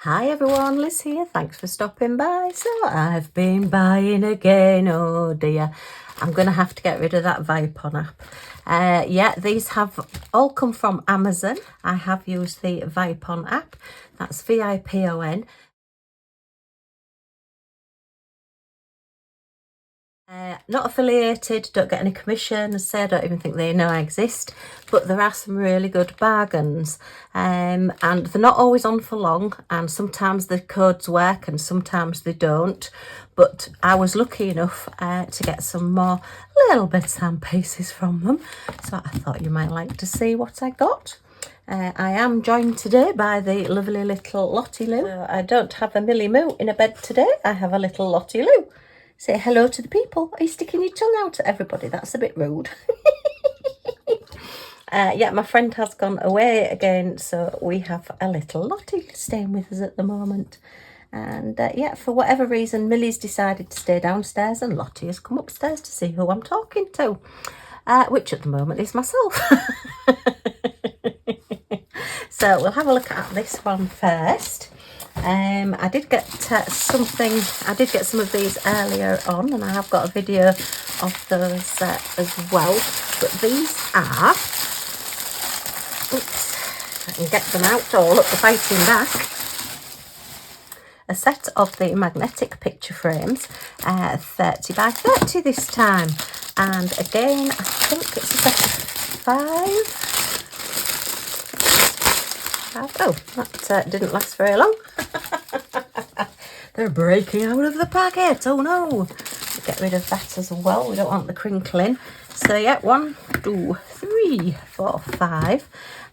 Hi everyone, Liz here. Thanks for stopping by. So I've been buying again. Oh dear, I'm going to have to get rid of that Vipon app. Yeah, these have all come from Amazon. I have used the Vipon app. That's Vipon. Not affiliated, don't get any commission. As I say, I don't even think they know I exist, but there are some really good bargains, and they're not always on for long, and sometimes the codes work and sometimes they don't, but I was lucky enough to get some more little bits and pieces from them, so I thought you might like to see what I got. I am joined today by the lovely little Lottie Lou. So I don't have a Millie Moo in a bed today, I have a little Lottie Lou. Say hello to the people. Are you sticking your tongue out at everybody? That's a bit rude. Yeah, my friend has gone away again, so we have a little Lottie staying with us at the moment. And yeah, for whatever reason, Millie's decided to stay downstairs and Lottie has come upstairs to see who I'm talking to, which at the moment is myself. So we'll have a look at this one first. I did get some of these earlier on, and I have got a video of those as well, but these are, oops, I can get them out all up the fighting back, a set of the magnetic picture frames, 30 by 30 this time, and again I think it's a set of 5. Oh, that didn't last very long. They're breaking out of the packet. Oh no. Get rid of that as well. We don't want the crinkling. So yeah, 1, 2, 3, 4, 5.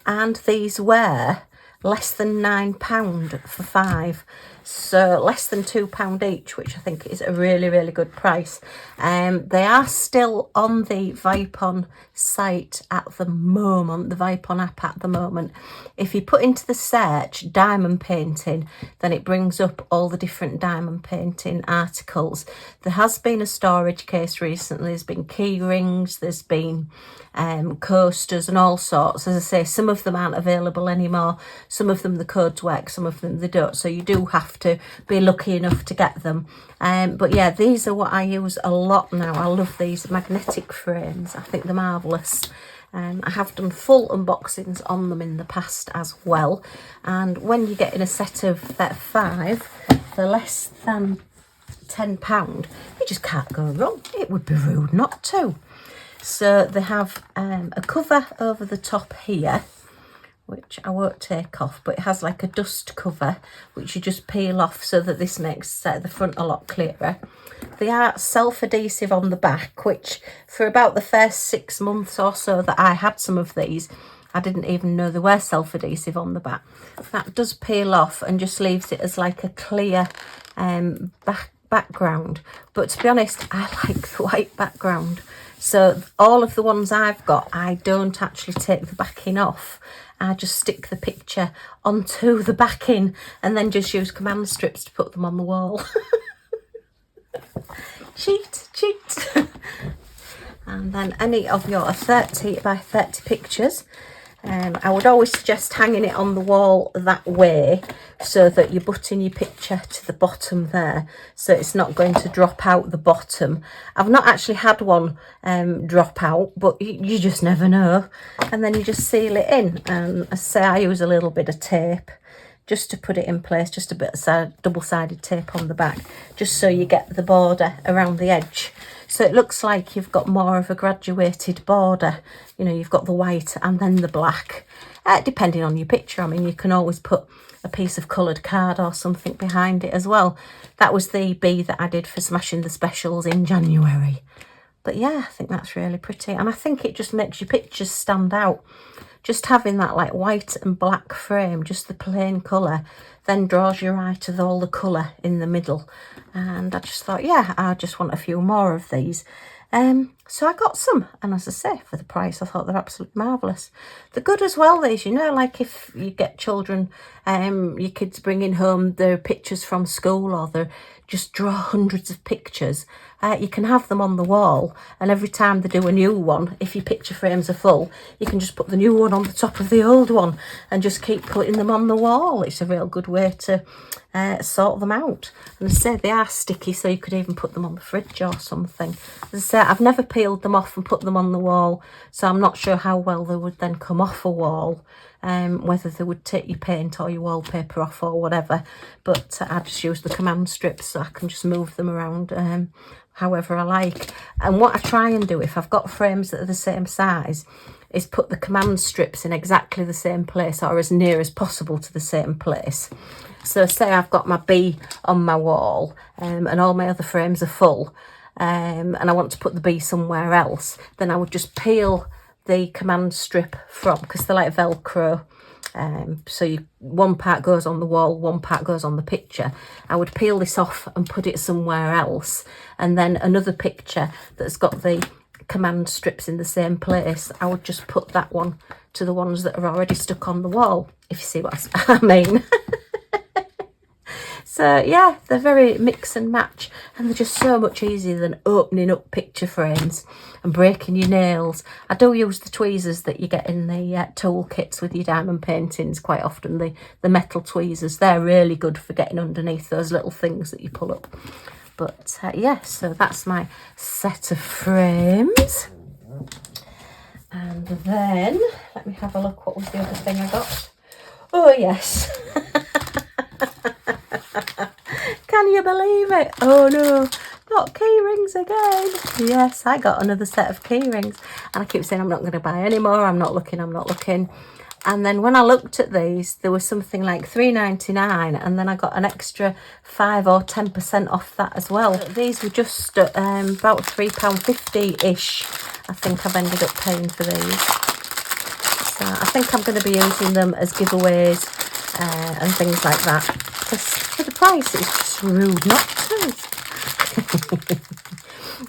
And these were less than £9 for 5. So less than £2 each, which I think is a really, really good price. They are still on the Vipon site at the moment, the Vipon app at the moment. If you put into the search diamond painting, then it brings up all the different diamond painting articles. There has been a storage case recently. There's been Keyrings, there's been coasters and all sorts. As I say, some of them aren't available anymore. Some of them the codes work, some of them they don't. So you do have to be lucky enough to get them. But yeah, these are what I use a lot now. I love these magnetic frames. I think they're marvellous. I have done full unboxings on them in the past as well. And when you get in a set of 5 for less than £10, you just can't go wrong. It would be rude not to. So they have a cover over the top here, which I won't take off, but it has like a dust cover, which you just peel off so that this makes the front a lot clearer. They are self-adhesive on the back, which for about the first 6 months or so that I had some of these, I didn't even know they were self-adhesive on the back. That does peel off and just leaves it as like a clear background. But to be honest, I like the white background. So all of the ones I've got, I don't actually take the backing off. I just stick the picture onto the backing and then just use command strips to put them on the wall. Cheat. And then any of your 30 by 30 pictures, I would always suggest hanging it on the wall that way so that you're butting your picture to the bottom there, so it's not going to drop out the bottom. I've not actually had one drop out, but you just never know. And then you just seal it in, and I say I use a little bit of tape just to put it in place, just a bit of double-sided tape on the back, just so you get the border around the edge. So it looks like you've got more of a graduated border. You know, you've got the white and then the black, depending on your picture. I mean, you can always put a piece of coloured card or something behind it as well. That was the bee that I did for Smashing the Specials in January. But yeah, I think that's really pretty. And I think it just makes your pictures stand out. Just having that like white and black frame, just the plain colour, then draws your eye to all the colour in the middle. And I just thought, yeah, I just want a few more of these. So I got some, and as I say, for the price, I thought they're absolutely marvellous. They're good as well, these, you know, like if you get children, your kids bringing home their pictures from school, or they're just draw hundreds of pictures. You can have them on the wall, and every time they do a new one, if your picture frames are full, you can just put the new one on the top of the old one and just keep putting them on the wall. It's a real good way to sort them out. And as I say, they are sticky, so you could even put them on the fridge or something. As I say, I've never peeled them off and put them on the wall, so I'm not sure how well they would then come off a wall. Whether they would take your paint or your wallpaper off or whatever, but I just use the command strips so I can just move them around however I like. And what I try and do, if I've got frames that are the same size, is put the command strips in exactly the same place, or as near as possible to the same place. So say I've got my bee on my wall and all my other frames are full, and I want to put the bee somewhere else, then I would just peel the command strip from, because they're like Velcro, so one part goes on the wall, one part goes on the picture. I would peel this off and put it somewhere else, and then another picture that's got the command strips in the same place, I would just put that one to the ones that are already stuck on the wall, if you see what I mean. So yeah, they're very mix and match, and they're just so much easier than opening up picture frames and breaking your nails. I do use the tweezers that you get in the tool kits with your diamond paintings quite often, the metal tweezers. They're really good for getting underneath those little things that you pull up. But yeah, so that's my set of frames. And then, let me have a look, what was the other thing I got? Oh yes. Can you believe it? Oh no, not Keyrings again. Yes, I got another set of Keyrings, and I keep saying I'm not going to buy any more. I'm not looking. And then when I looked at these, there was something like $3.99, and then I got an extra 5 or 10% off that as well. These were just about £3.50-ish. I think I've ended up paying for these. So I think I'm going to be using them as giveaways and things like that. Because for the price, it's just rude not to.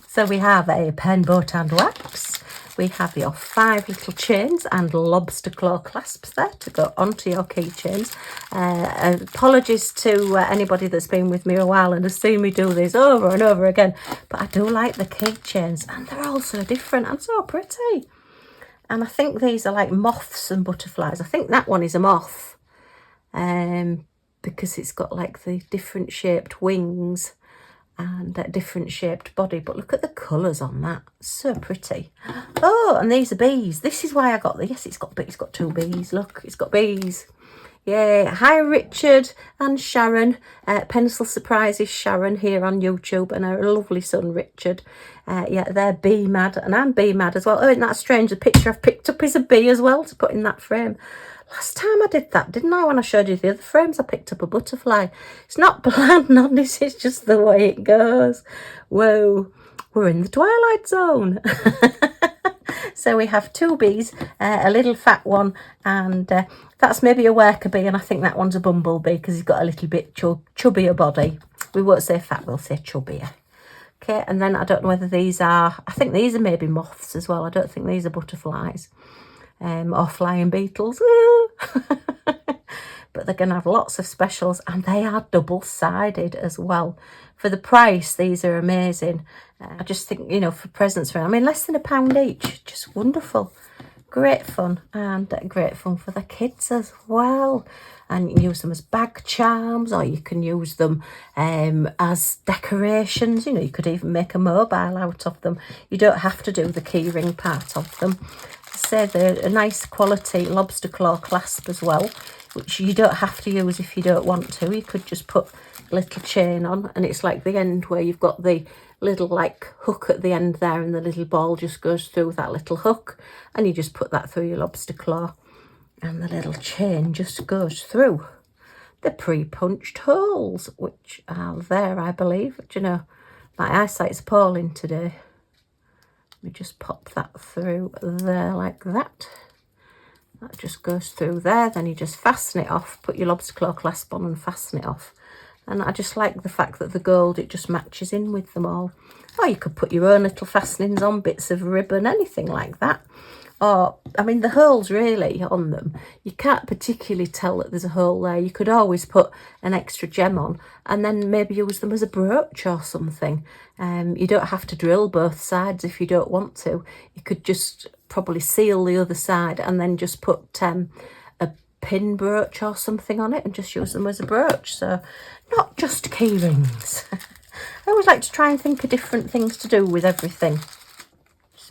So we have a pen, boat and wax. We have your 5 little chains and lobster claw clasps there to go onto your keychains. Apologies to anybody that's been with me a while and has seen me do this over and over again, but I do like the keychains, and they're all so different and so pretty. And I think these are like moths and butterflies. I think that one is a moth, because it's got like the different shaped wings and a different shaped body. But look at the colours on that, so pretty. Oh, and these are bees. This is why I got the, yes, it's got 2 bees. Look, it's got bees. Yay. Hi Richard and Sharon, Pencil Surprises Sharon here on YouTube, and her lovely son Richard. Yeah, they're bee mad, and I'm bee mad as well. Oh, isn't that strange? The picture I've picked up is a bee as well to put in that frame. Last time I did that, didn't I? When I showed you the other frames, I picked up a butterfly. It's not planned on this, it's just the way it goes. Whoa, we're in the Twilight Zone. So we have 2 bees, a little fat one, and that's maybe a worker bee, and I think that one's a bumblebee because he's got a little bit chubbier body. We won't say fat, we'll say chubbier. Okay, and then I don't know whether these are, I think these are maybe moths as well. I don't think these are butterflies. Or flying beetles. But they're going to have lots of specials, and they are double-sided as well. For the price, these are amazing. I just think, you know, for presents, I mean, less than £1 each, just wonderful. Great fun, and great fun for the kids as well. And you can use them as bag charms, or you can use them as decorations. You know, you could even make a mobile out of them. You don't have to do the keyring part of them. Say they're a nice quality lobster claw clasp as well, which you don't have to use if you don't want to. You could just put a little chain on, and it's like the end where you've got the little like hook at the end there, and the little ball just goes through that little hook, and you just put that through your lobster claw, and the little chain just goes through the pre-punched holes, which are there, I believe. Do you know, my eyesight's appalling today. We just pop that through there like that. That just goes through there. Then you just fasten it off, put your lobster claw clasp on and fasten it off. And I just like the fact that the gold, it just matches in with them all. Or you could put your own little fastenings on, bits of ribbon, anything like that. or I mean the holes really on them, you can't particularly tell that there's a hole there. You could always put an extra gem on and then maybe use them as a brooch or something. You don't have to drill both sides if you don't want to. You could just probably seal the other side and then just put a pin brooch or something on it and just use them as a brooch. So not just key rings. I always like to try and think of different things to do with everything.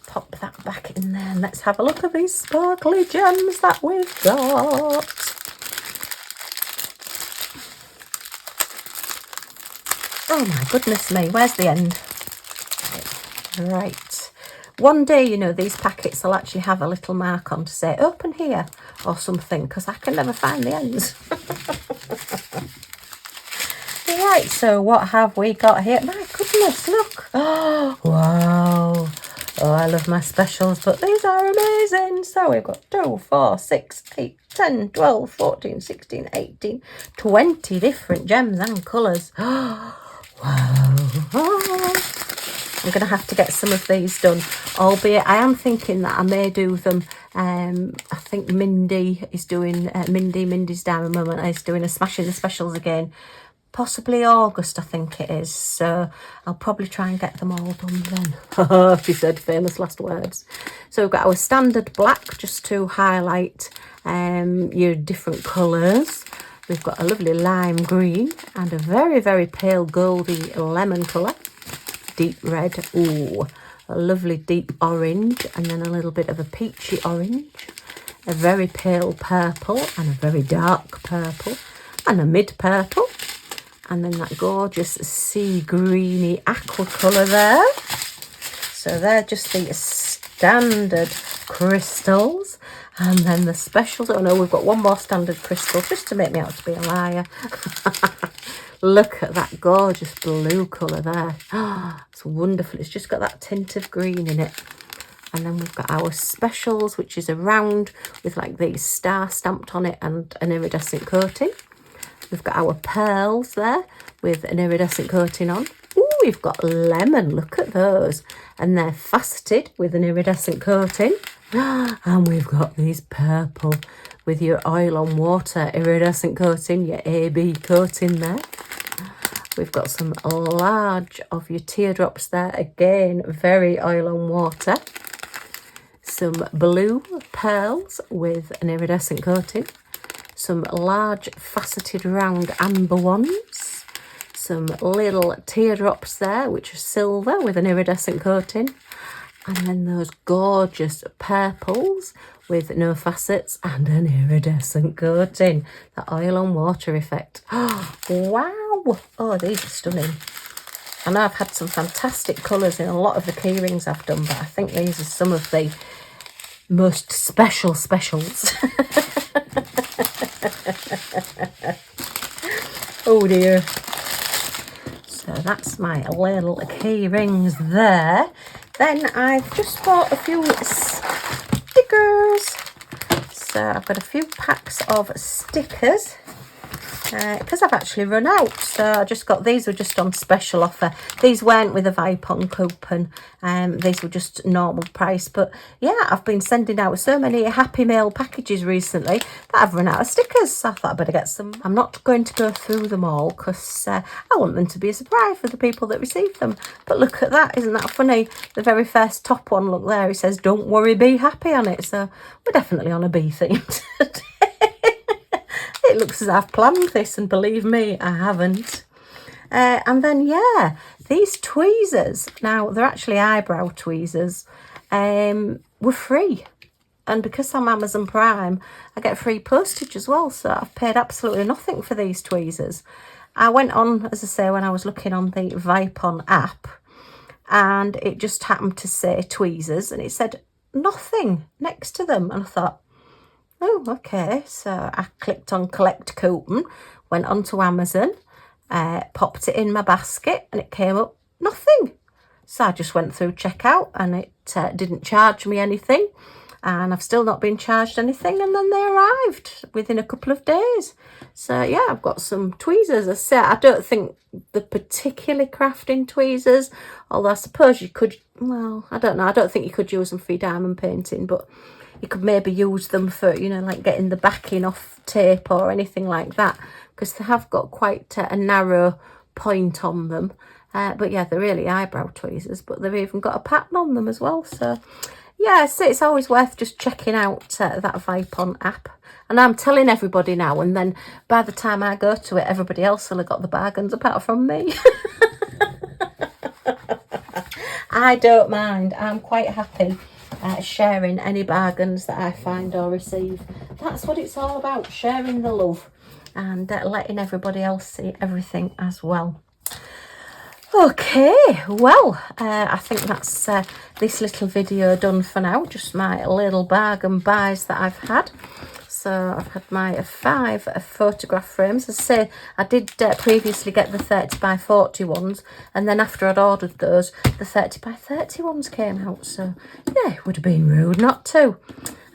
Pop that back in there and let's have a look at these sparkly gems that we've got. Oh my goodness me, where's the end? Right. One day, you know, these packets will actually have a little mark on to say open here or something, because I can never find the ends. Right, so what have we got here? My goodness, look. Oh, wow. Oh, I love my specials, but these are amazing. So we've got 2, 4, 6, 8, 10, 12, 14, 16, 18, 20 different gems and colours. Oh, wow. Oh. I'm going to have to get some of these done, albeit I am thinking that I may do them. I think Mindy is doing, Mindy's Diamond Moment is doing a Smashing the Specials again. Possibly August, I think it is. So I'll probably try and get them all done then. She said famous last words. So we've got our standard black, just to highlight your different colours. We've got a lovely lime green and a very, very pale goldy lemon colour. Deep red. Ooh, a lovely deep orange, and then a little bit of a peachy orange. A very pale purple and a very dark purple and a mid purple. And then that gorgeous sea greeny aqua colour there. So they're just the standard crystals. And then the specials. Oh no, we've got one more standard crystal just to make me out to be a liar. Look at that gorgeous blue colour there. Oh, it's wonderful. It's just got that tint of green in it. And then we've got our specials, which is a round with like these star stamped on it and an iridescent coating. We've got our pearls there with an iridescent coating on. Ooh, we've got lemon. Look at those. And they're faceted with an iridescent coating. And we've got these purple with your oil on water iridescent coating, your AB coating there. We've got some large of your teardrops there. Again, very oil on water. Some blue pearls with an iridescent coating. Some large faceted round amber ones. Some little teardrops there, which are silver with an iridescent coating. And then those gorgeous purples with no facets and an iridescent coating. The oil on water effect. Oh, wow. Oh, these are stunning. I know I've had some fantastic colours in a lot of the key rings I've done, but I think these are some of the most special specials. Oh dear. So that's my little key rings there. Then I've just bought a few stickers. So I've got a few packs of stickers because I've actually run out. So I just got, these were just on special offer. These weren't with a Vipon coupon. These were just normal price. But yeah, I've been sending out so many Happy Mail packages recently that I've run out of stickers. So I thought I'd better get some. I'm not going to go through them all because I want them to be a surprise for the people that receive them. But look at that, isn't that funny? The very first top one, look there, it says don't worry, be happy on it. So we're definitely on a bee theme today. It looks as I've planned this, and believe me, I haven't. And then, yeah, these tweezers, now they're actually eyebrow tweezers, were free. And because I'm Amazon Prime, I get free postage as well. So I've paid absolutely nothing for these tweezers. I went on, as I say, when I was looking on the Vipon app, and it just happened to say tweezers, and it said nothing next to them. And I thought, oh, okay. So I clicked on collect coupon, went onto Amazon, popped it in my basket, and it came up nothing. So I just went through checkout, and it didn't charge me anything, and I've still not been charged anything. And then they arrived within a couple of days. So yeah, I've got some tweezers. As I say, I don't think they're particularly crafting tweezers, although I suppose you could, well, I don't know, I don't think you could use them for your diamond painting, but you could maybe use them for, you know, like getting the backing off tape or anything like that, because they have got quite a narrow point on them. But yeah, they're really eyebrow tweezers, but they've even got a pattern on them as well. So yeah, so it's always worth just checking out that Vipon app. And I'm telling everybody now, and then by the time I go to it, everybody else will have got the bargains apart from me. I don't mind. I'm quite happy sharing any bargains that I find or receive. That's what it's all about, sharing the love and letting everybody else see everything as well. Okay, well, I think that's this little video done for now. Just my little bargain buys that I've had. So I've had my 5 photograph frames. As I say, I did previously get the 30 by 40 ones, and then after I'd ordered those, the 30 by 30 ones came out. So yeah, it would have been rude not to.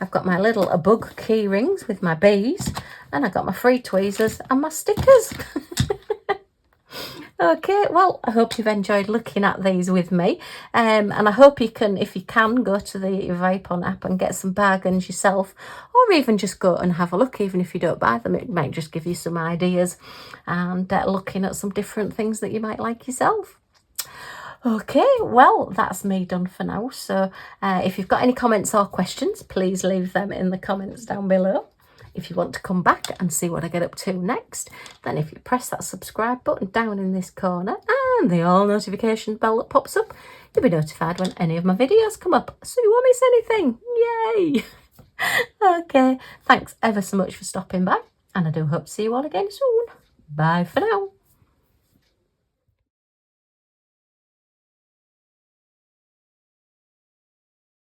I've got my little bug key rings with my bees, and I got my free tweezers and my stickers. Okay, well, I hope you've enjoyed looking at these with me, and I hope you can, if you can, go to the Vipon app and get some bargains yourself, or even just go and have a look. Even if you don't buy them, it might just give you some ideas and looking at some different things that you might like yourself. Okay, well, that's me done for now. So if you've got any comments or questions, please leave them in the comments down below. If you want to come back and see what I get up to next, then if you press that subscribe button down in this corner and the all notification bell that pops up, you'll be notified when any of my videos come up, so you won't miss anything. Yay! Okay, thanks ever so much for stopping by, and I do hope to see you all again soon. Bye for now.